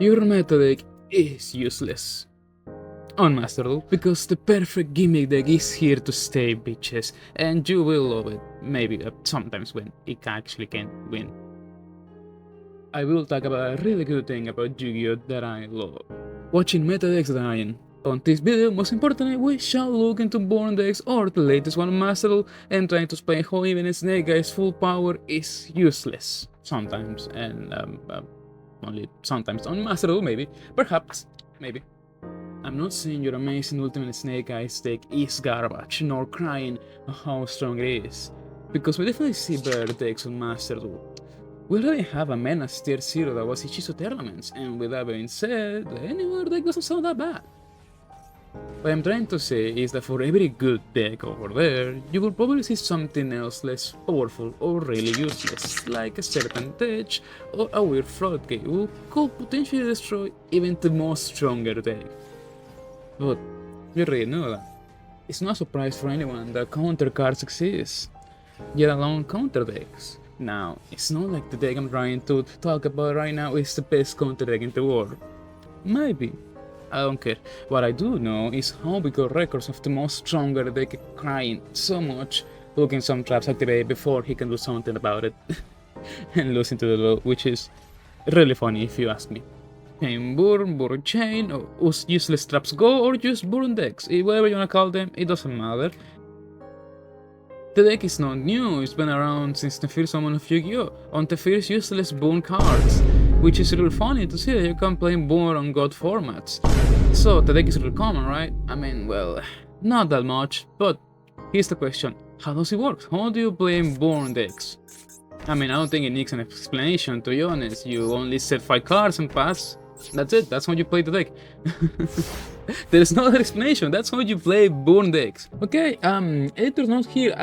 Your meta deck is useless. Unmasterable, because the perfect gimmick deck is here to stay, bitches, and you will love it. Maybe sometimes when it actually can win. I will talk about a really good thing about Yu-Gi-Oh! That I love. Watching meta decks dying. On this video, most importantly, we shall look into born decks or the latest one Unmasterable and trying to explain how even a Snake Eye's full power is useless. Sometimes, and only sometimes Unmasterable, maybe. Perhaps, maybe. I'm not saying your amazing Ultimate Snake Eyes deck is garbage, nor crying how strong it is, because we definitely see better decks on Unmasterable. We already have a Menace tier 0 that was Ichizo Tournaments, and with that being said, any other deck doesn't sound that bad. What I'm trying to say is that for every good deck over there, you will probably see something else less powerful or really useless, like a certain tech or a weird floodgate who could potentially destroy even the most stronger deck. But you already know that. It's not a surprise for anyone that counter cards exist, yet alone counter decks. Now, it's not like the deck I'm trying to talk about right now is the best counter deck in the world. Maybe. I don't care. What I do know is how we got records of the most stronger deck crying so much, looking some traps activated before he can do something about it, and losing to the duel, which is really funny if you ask me. Chain burn chain, or useless traps go, or just burn decks, whatever you wanna call them, it doesn't matter. The deck is not new, it's been around since the first summon of Yu-Gi-Oh! On the first useless boon cards, which is really funny to see that you can play boon on god formats. So the deck is really common, right? I mean, well, not that much, but here's the question. How does it work? How do you play boon decks? I mean, I don't think it needs an explanation, to be honest. You only set 5 cards and pass. That's it, that's how you play the deck. There's no other explanation, that's how you play burn decks. Okay, editor's note here,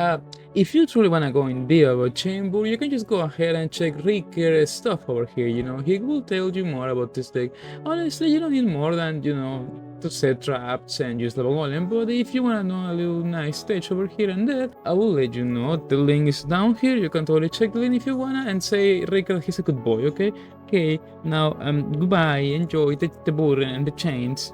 if you truly wanna go in deep about Chamber, you can just go ahead and check Ricker's stuff over here, you know, he will tell you more about this deck. Honestly, you don't need more than, you know, to set traps and use level golem, but if you wanna know a little nice stage over here and there, I will let you know. The link is down here, you can totally check the link if you wanna, and say Ricker he's a good boy, okay? Okay, now, goodbye, enjoy the burn and the chains.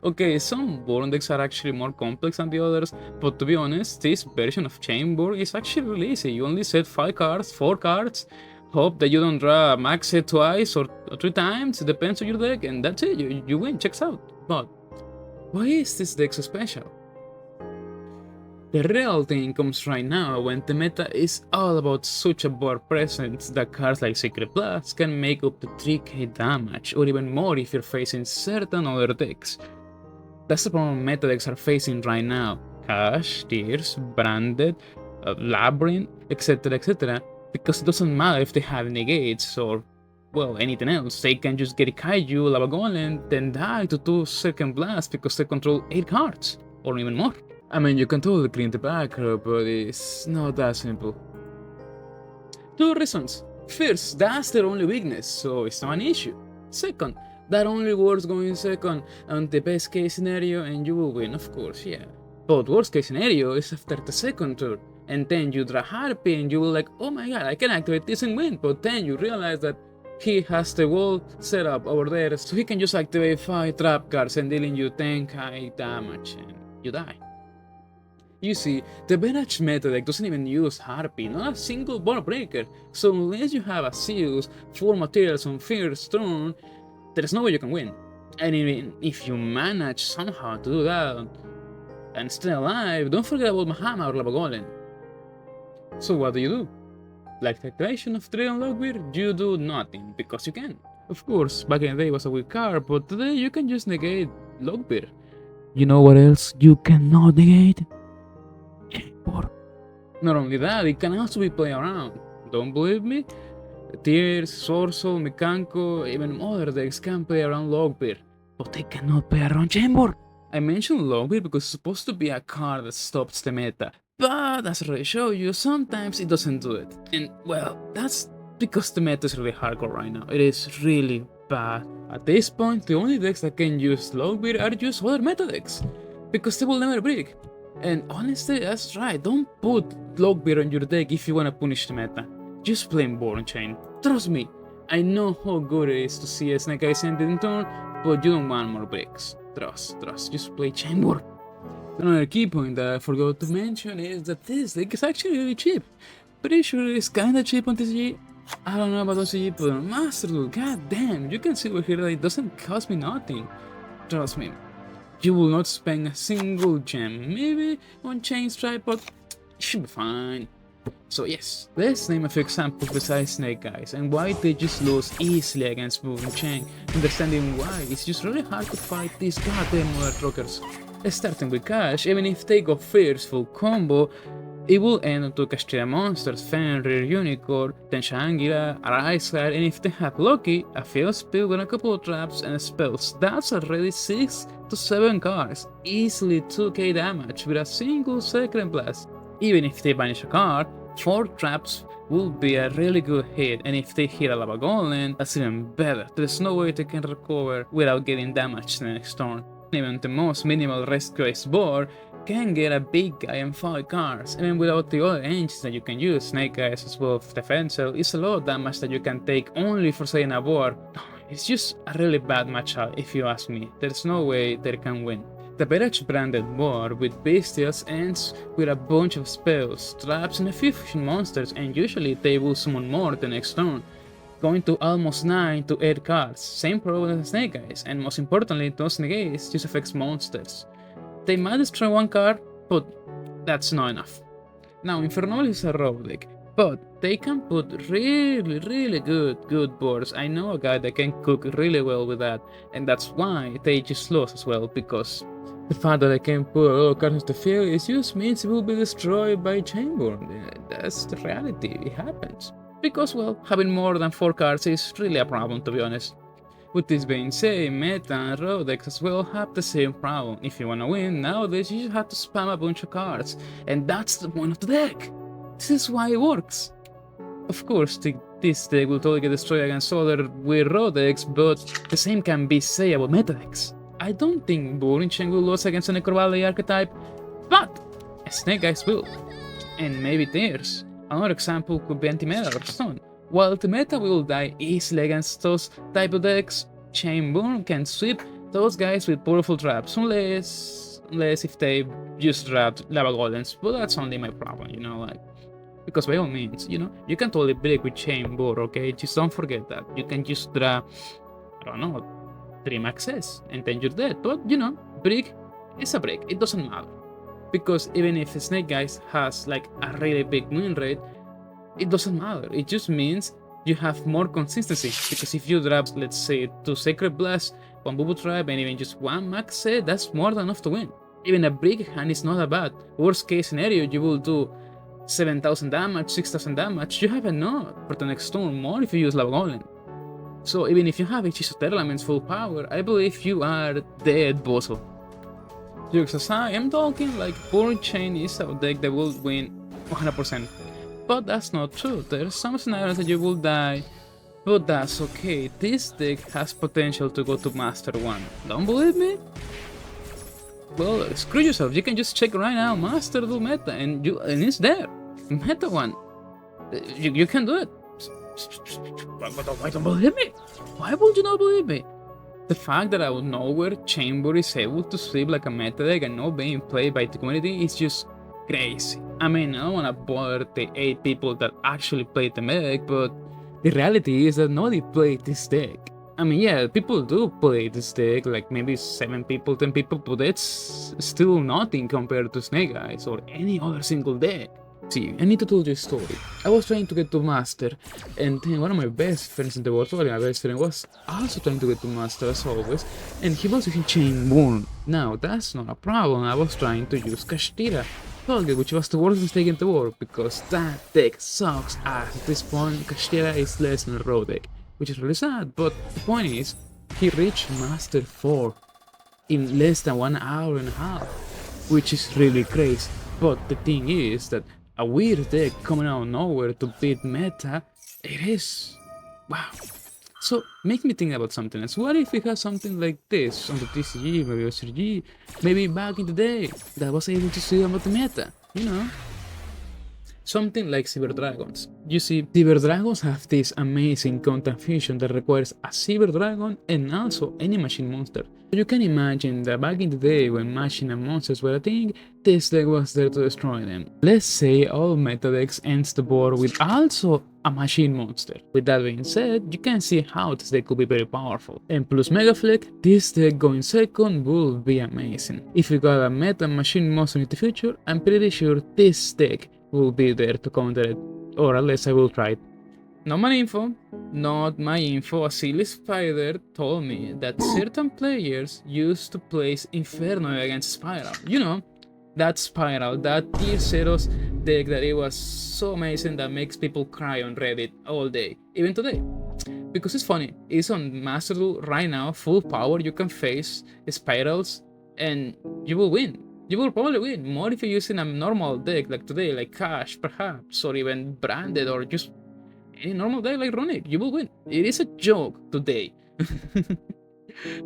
Okay, some burn decks are actually more complex than the others, but to be honest, this version of Chamber is actually really easy. You only set 5 cards, 4 cards, hope that you don't draw a max set twice or 3 times, it depends on your deck, and that's it, you win, checks out. But why is this deck so special? The real thing comes right now when the meta is all about such a board presence that cards like Secret Blast can make up to 3k damage, or even more if you're facing certain other decks. That's the problem meta decks are facing right now. Cash, Tears, Branded, Labyrinth, etc, etc, because it doesn't matter if they have negates or, well, anything else. They can just get a Kaiju, Lava Golem, then die to 2 Second Blast because they control 8 cards, or even more. I mean, you can totally clean the background, but it's not that simple. 2 reasons. First, that's their only weakness, so it's not an issue. Second, that only works going second on the best case scenario and you will win, of course, yeah. But worst case scenario is after the second turn, and then you draw Harpy and you will like, oh my god, I can activate this and win, but then you realize that he has the wall set up over there, so he can just activate 5 trap cards and dealing you 10k damage and you die. You see, the Benach meta deck doesn't even use Harpy, not a single ball breaker, so unless you have a Zeus, 4 materials on first turn, there's no way you can win. And even if you manage somehow to do that and stay alive, don't forget about Mahama or Lava Golem. So what do? Like the activation of Trill and Lockbeard, you do nothing, because you can. Of course, back in the day it was a weak card, but today you can just negate Lockbeard. You know what else you cannot negate? Chamber. Not only that, it can also be played around. Don't believe me? Tears, Sorcerer, Mekanko, even other decks can play around Lockbeard, but they cannot play around Chamber. I mentioned Lockbeard because it's supposed to be a card that stops the meta, but as I already showed you, sometimes it doesn't do it. And well, that's because the meta is really hardcore right now. It is really bad. At this point, the only decks that can use Lockbeard are just other meta decks, because they will never break. And honestly, that's right, don't put Lockbeard on your deck if you wanna punish the meta. Just play Born Chain. Trust me, I know how good it is to see a Snake Eyes end in turn, but you don't want more bricks. Trust, just play Chamber. Another key point that I forgot to mention is that this deck is actually really cheap. Pretty sure it's kinda cheap on TCG. I don't know about OCG, but on Master Duel, god damn, you can see over here that it doesn't cost me nothing. Trust me, you will not spend a single gem, maybe one chain stripe, but it should be fine. So yes, let's name a few examples besides Snake Eyes and why they just lose easily against moving chain, understanding why it's just really hard to fight these goddamn mother truckers. Starting with Cash, even if they go first full combo, it will end on 2 Castilla monsters, Fenrir, Unicorn, Tensha Anguila, Arise Guard, and if they have lucky, a field spell with a couple of traps and spells. That's already 6 to 7 cards, easily 2k damage with a single Sacred Blast. Even if they banish a card, 4 traps will be a really good hit, and if they hit a Lava Golem, that's even better. There's no way they can recover without getting damaged the next turn. Even the most minimal rescue board can get a big guy and 5 cards, even without the other engines that you can use. Snake Eyes as well as Defensor is a lot of damage that you can take only for saying a board. It's just a really bad matchup if you ask me. There's no way they can win. The Berach branded war with bestials ends with a bunch of spells, traps and a few fusion monsters, and usually they will summon more the next turn, going to almost 9 to 8 cards, same problem as Snake Eyes, and most importantly those Snake Eyes just affects monsters. They might destroy 1 card, but that's not enough. Now Infernal is a raw deck, but they can put really good boards. I know a guy that can cook really well with that, and that's why they just lose as well, because the fact that I can put a lot of cards on the field is just means it will be destroyed by Chamber. That's the reality, it happens. Because, well, having more than 4 cards is really a problem, to be honest. With this being said, meta and raw decks as well have the same problem. If you wanna win, nowadays you just have to spam a bunch of cards, and that's the point of the deck. This is why it works. Of course, this deck will totally get destroyed against other weird raw decks, but the same can be said about meta decks. I don't think Boring Chain will lose against a Necro Valley archetype, but Snake Eyes will, and maybe theirs. Another example could be Anti-Meta or Stone. While the meta will die easily against those type of decks, Chain Burn can sweep those guys with powerful traps, unless if they just drop Lava Golems, but that's only my problem, you know, like, because by all means, you know, you can totally break with Chain Burn, okay, just don't forget that. You can just draw, I don't know, 3 maxes, and then you're dead, but you know, break is a break, it doesn't matter. Because even if Snake Eyes has like a really big win rate, it doesn't matter. It just means you have more consistency. Because if you drop, let's say, 2 Sacred Blasts, 1 Bubu Tribe, and even just 1 max set, that's more than enough to win. Even a big hand is not that bad. Worst case scenario, you will do 7,000 damage, 6,000 damage. You have enough for the next turn, more if you use Lava Golem. So even if you have Hechizo Elements full power, I believe you are dead, bozo. Jokes aside, I'm talking like Boring Chain is a deck that will win 100%. But that's not true, there's some scenarios that you will die, but that's okay. This deck has potential to go to Master 1. Don't believe me? Well, screw yourself, you can just check right now, Master Duel meta, and it's there. Meta 1. You can do it. Why don't believe me? Why would you not believe me? The fact that out of nowhere Chamber is able to sweep like a meta deck and not being played by the community is just crazy. I mean, I don't wanna bother the 8 people that actually played the meta deck, but the reality is that nobody played this deck. I mean, yeah, people do play this deck, like maybe 7 people, 10 people, but it's still nothing compared to Snake Eyes or any other single deck. See, I need to tell you a story. I was trying to get to Master, and then one of my best friends in the world, my best friend, was also trying to get to Master as always, and he was using Chain Burn. Now, that's not a problem, I was trying to use Kashtira, which was the worst mistake in the world, because that deck sucks ass. At this point, Kashtira is less than a raw deck, which is really sad, but the point is, he reached Master 4 in less than 1 hour and a half, which is really crazy. But the thing is that a weird deck coming out of nowhere to beat meta, it is. Wow. So, make me think about something else. What if we had something like this on the TCG, maybe srry, maybe back in the day, that was able to see about the meta, you know? something like Cyber Dragons. You see, Cyber Dragons have this amazing content fusion that requires a Cyber Dragon and also any machine monster. You can imagine that back in the day when machine and monsters were a thing, this deck was there to destroy them. Let's say all meta decks ends the board with also a machine monster. With that being said, you can see how this deck could be very powerful. And plus Mega Fleck, this deck going second will be amazing. If you got a meta machine monster in the future, I'm pretty sure this deck will be there to counter it, or at least I will try it. Not my info, a silly spider told me that certain players used to place Inferno against Spiral. You know, that Spiral, that tier zeros deck that it was so amazing that makes people cry on Reddit all day, even today. Because it's funny, it's on Master Duel right now, full power, you can face Spirals and you will win. You will probably win more if you're using a normal deck like today, like Cash perhaps, or even Branded, or just any normal deck like Runic. You will win. It is a joke today.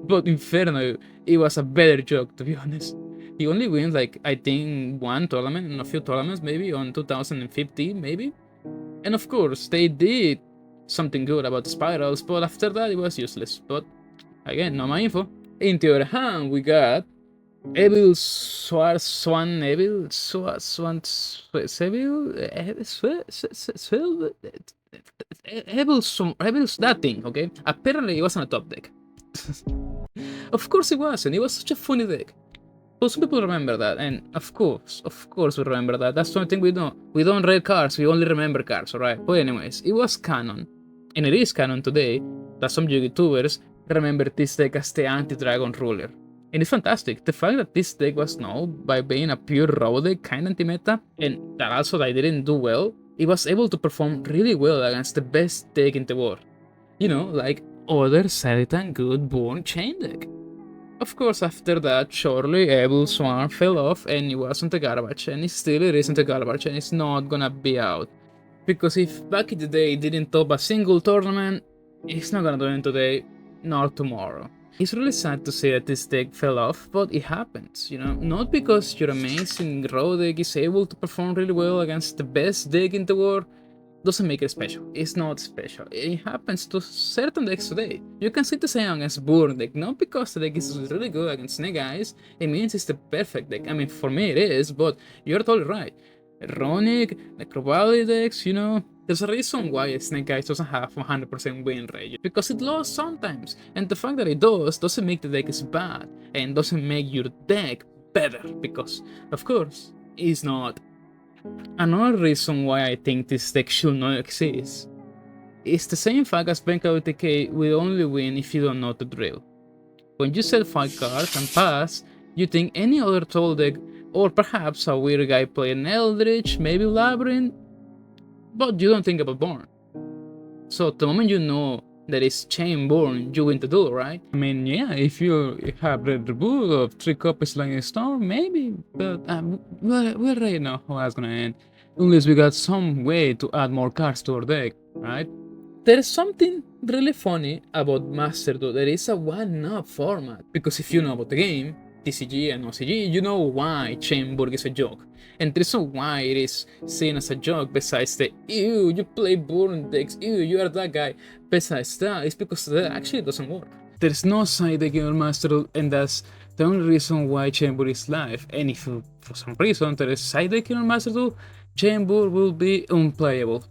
But Inferno, it was a better joke, to be honest. He only wins like, I think, one tournament and a few tournaments, maybe on 2015, maybe. And of course, they did something good about the Spirals, but after that it was useless. But again, not my info. In the other hand, we got Evil Swan Evil Swan Seville that thing, okay? Apparently it wasn't a top deck. Of course it wasn't. It was such a funny deck. But some people remember that, and of course we remember that. That's something we don't. We don't read cards, we only remember cards, alright? But anyways, it was canon. And it is canon today that some YouTubers remember this deck as the anti-dragon ruler. And it's fantastic. The fact that this deck was known by being a pure raw deck, kind of anti-meta, and that also they didn't do well, it was able to perform really well against the best deck in the world. You know, like other solid and good born chain deck. Of course, after that, surely Evil Swarm fell off and it wasn't the garbage, and it still isn't the garbage, and it's not gonna be out. Because if back in the day it didn't top a single tournament, it's not gonna do it today, nor tomorrow. It's really sad to say that this deck fell off, but it happens, you know? Not because your amazing raw deck is able to perform really well against the best deck in the world, doesn't make it special. It's not special. It happens to certain decks today. You can see the same against Burn deck, not because the deck is really good against Snake Eyes, it means it's the perfect deck. I mean, for me it is, but you're totally right. Ronic, Necrovalley decks, you know, there's a reason why Snake Eyes doesn't have 100% win rate, because it lost sometimes, and the fact that it doesn't make the deck as bad, and doesn't make your deck better, because, of course, it's not. Another reason why I think this deck should not exist is the same fact as Benka OTK will only win if you don't know the drill. When you sell 5 cards and pass, you think any other troll deck, or perhaps a weird guy playing Eldritch, maybe Labyrinth, but you don't think about Born. So the moment you know that it's Chain Born, you win the duel, right? I mean, yeah, if you have read the book of 3 copies like a storm, maybe, but we already know how that's gonna end. Unless we got some way to add more cards to our deck, right? There is something really funny about Master Duel. There is a 1-up format, because if you know about the game, TCG and OCG, you know why Chainburg is a joke. And the reason why it is seen as a joke, besides the ew, you play Burn decks, ew, you are that guy, besides that, is because that actually doesn't work. There's no side deck in Master Duel, and that's the only reason why Chainburg is live. And if for some reason there is side deck in Master Duel, Chainburg will be unplayable.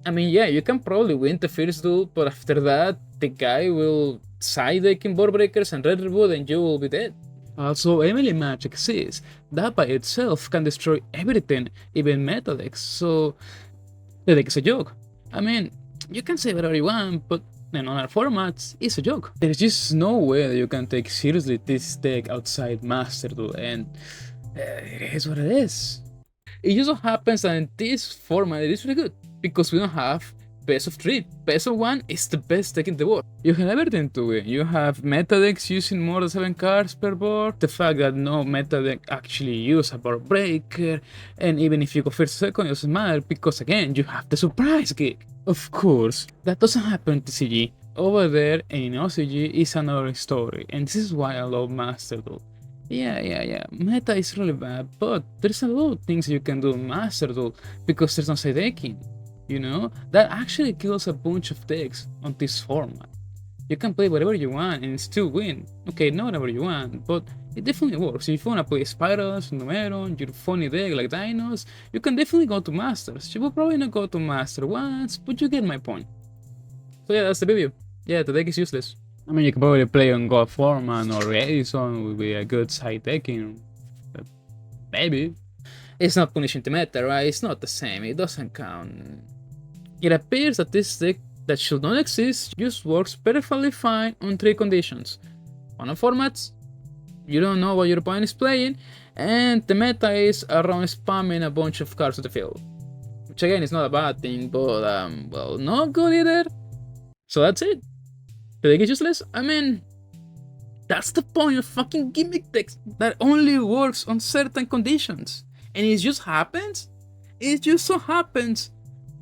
I mean, yeah, you can probably win the first duel, but after that, the guy will side deck in Board Breakers and Red Reboot, and you will be dead. Also, Emily Match exists. That by itself can destroy everything, even meta decks, so the deck is a joke. I mean, you can say whatever you want, but in other formats, it's a joke. There's just no way that you can take seriously this deck outside Master Duel, and it is what it is. It just so happens that in this format it is really good, because we don't have best of 3. Best of 1 is the best deck in the world. You have everything to win. You have meta decks using more than 7 cards per board, the fact that no meta deck actually use a board breaker, and even if you go first or second, it doesn't matter, because again, you have the surprise gig. Of course, that doesn't happen in TCG. Over there in OCG is another story, and this is why I love Master Duel. Yeah. Meta is really bad, but there's a lot of things you can do in Master Duel because there's no side decking. You know? That actually kills a bunch of decks on this format. You can play whatever you want and still win. Okay, not whatever you want, but it definitely works. If you wanna play Spirals, Numeron, your funny deck like Dinos, you can definitely go to Masters. You will probably not go to Master once, but you get my point. So yeah, that's the video. Yeah, the deck is useless. I mean, you can probably play on God Foreman or Edison with a good side decking. Maybe. It's not punishing the meta, right? It's not the same, it doesn't count. It appears that this deck that should not exist just works perfectly fine on 3 conditions. One of formats, you don't know what your opponent is playing, and the meta is around spamming a bunch of cards to the field. Which again is not a bad thing, but well, not good either. So that's it. The deck is useless? I mean, that's the point of fucking gimmick decks that only works on certain conditions. And it just so happens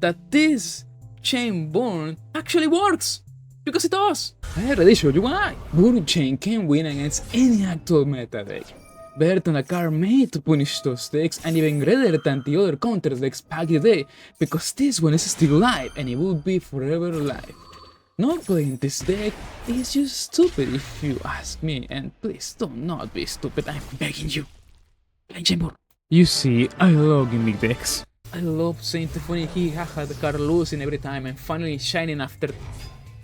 that this Chainborn actually works! Because it does! I already showed you why. Burn Chain can win against any actual meta deck. Better than a card made to punish those decks, and even greater than the other counter decks back in the day, because this one is still alive and it will be forever alive. Not playing this deck is just stupid if you ask me, and please do not be stupid, I'm begging you. You see, I love gimmick decks. I love seeing the funny haha the card losing every time and finally shining after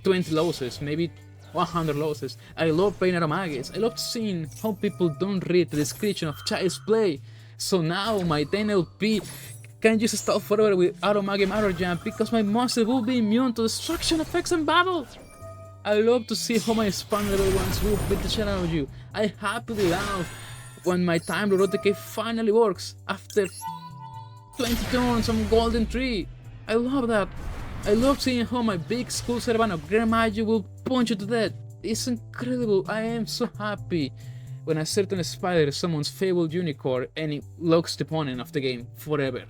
20 losses, maybe 100 losses. I love playing Aromages. I love seeing how people don't read the description of child's play. So now my 10LP can use stuff forever with Aromage Matter Jump because my monster will be immune to destruction effects in battle. I love to see how my spam level ones will beat the shit out of you. I happily laugh when my time to rotate finally works after 20 turns on Golden Tree. I love that. I love seeing how my big school Servano Grandmagic will punch you to death. It's incredible. I am so happy when a certain spider summons Fabled Unicorn and it locks the opponent of the game forever.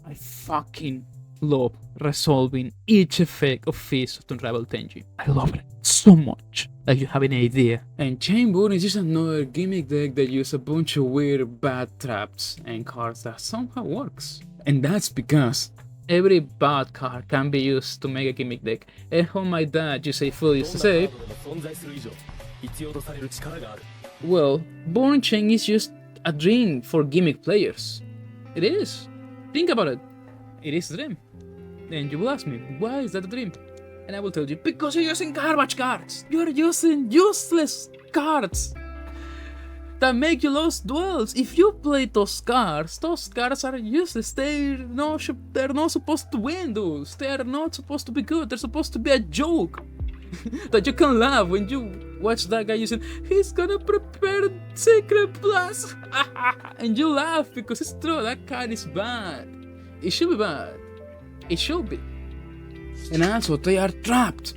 I fucking love resolving each effect of Feast of the Unraveled Tenji. I love it so much. Like you have an idea. And Chainborn is just another gimmick deck that uses a bunch of weird bad traps and cards that somehow works. And that's because every bad card can be used to make a gimmick deck. And how my dad used to say, well, Born Chain is just a dream for gimmick players. It is. Think about it. It is a dream. Then you will ask me, why is that a dream? And I will tell you, because you're using garbage cards. You're using useless cards that make you lose duels. If you play those cards are useless. They're not supposed to win duels. They're not supposed to be good. They're supposed to be a joke that you can laugh when you watch that guy using, he's gonna prepare Secret Plus, and you laugh because it's true, that card is bad. It should be bad. It should be. And also, they are trapped.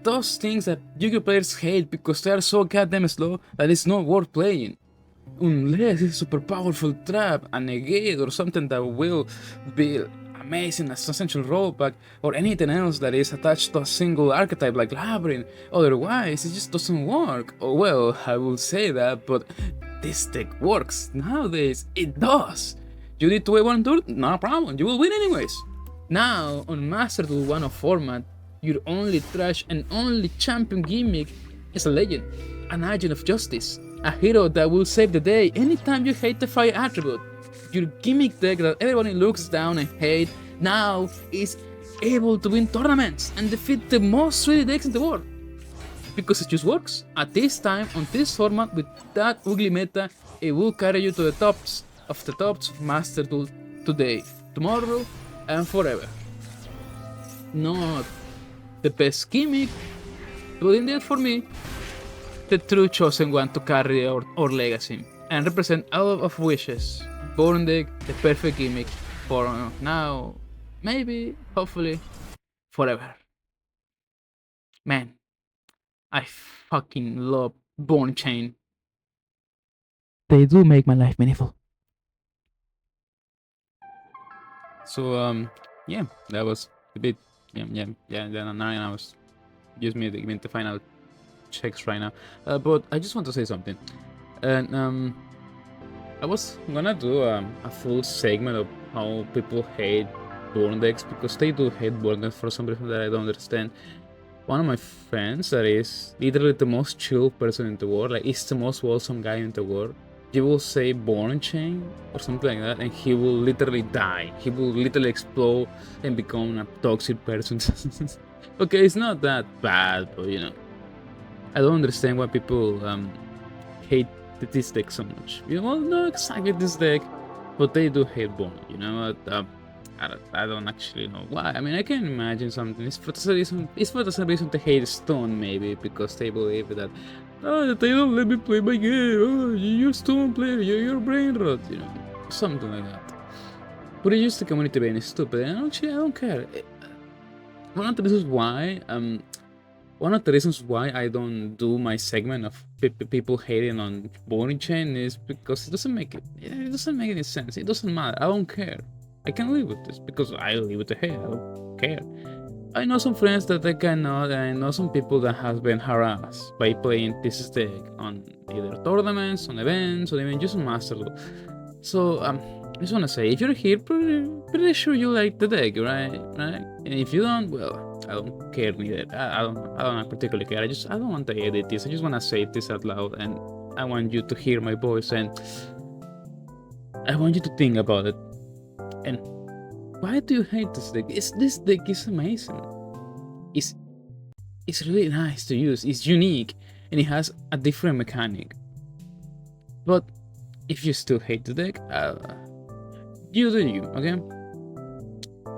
Those things that Yu-Gi-Oh players hate because they are so goddamn slow that it's not worth playing. Unless it's a super powerful trap, a negate, or something that will be amazing as essential rollback, or anything else that is attached to a single archetype like Labyrinth. Otherwise, it just doesn't work. Oh well, I will say that, but this deck works. Nowadays, it does. You need to wait one turn? No problem, you will win anyways. Now, on Master Duel 1 of format, your only trash and only champion gimmick is a legend, an agent of justice, a hero that will save the day anytime you hate the fire attribute. Your gimmick deck that everybody looks down and hate now is able to win tournaments and defeat the most really decks in the world. Because it just works. At this time, on this format, with that ugly meta, it will carry you to the tops of Master Duel today, tomorrow, and forever. Not the best gimmick, but indeed for me, the true chosen one to carry our legacy and represent all of wishes. Born deck, the perfect gimmick for now, maybe, hopefully, forever. Man, I fucking love Born Chain. They do make my life meaningful. So yeah, that was a bit, yeah, 9 hours. Just me to the final checks right now. But I just want to say something. And I was gonna do a full segment of how people hate burn decks, because they do hate burn decks for some reason that I don't understand. One of my friends that is literally the most chill person in the world, like he's the most wholesome guy in the world, you will say born chain or something like that, and he will literally die. He will literally explode and become a toxic person. Okay, it's not that bad, but you know, I don't understand why people hate this deck so much. You know, well, not exactly this deck, but they do hate Bono. You know, I don't actually know why. I mean, I can imagine something. It's for some reason. It's for some reason to hate Stone, maybe because they believe that, oh, they don't let me play my game. Oh, you're Stone player. You're brain rot. You know, something like that. But it's just the community being stupid, and actually, I don't care. One of the reasons why one of the reasons why I don't do my segment of people hating on Boring Chain is because it doesn't make any sense. It doesn't matter. I don't care. I can live with this because I live with the hate. I don't care. I know some friends that I cannot, and I know some people that have been harassed by playing this deck on either tournaments, on events, or even just Master Duel. So I just wanna say, if you're here, pretty sure you like the deck, right? And if you don't, well, I don't care neither. I don't particularly care. I don't want to edit this. I just want to say this out loud, and I want you to hear my voice, and I want you to think about it. And why do you hate this deck? This deck is amazing. It's really nice to use. It's unique, and it has a different mechanic. But if you still hate the deck, you do you, okay?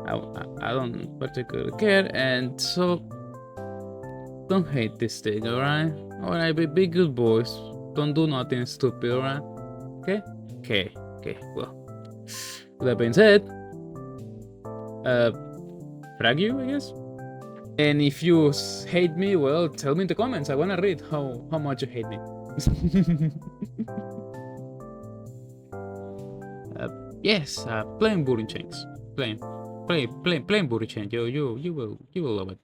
I don't particularly care, and so don't hate this deck, alright? Alright, be good boys. Don't do nothing stupid, alright? Okay, well. With that being said, frag you, I guess? And if you hate me, well, tell me in the comments. I wanna read how much you hate me. Yes, playing Booting Chains. Playing Booting Chain. You will love it.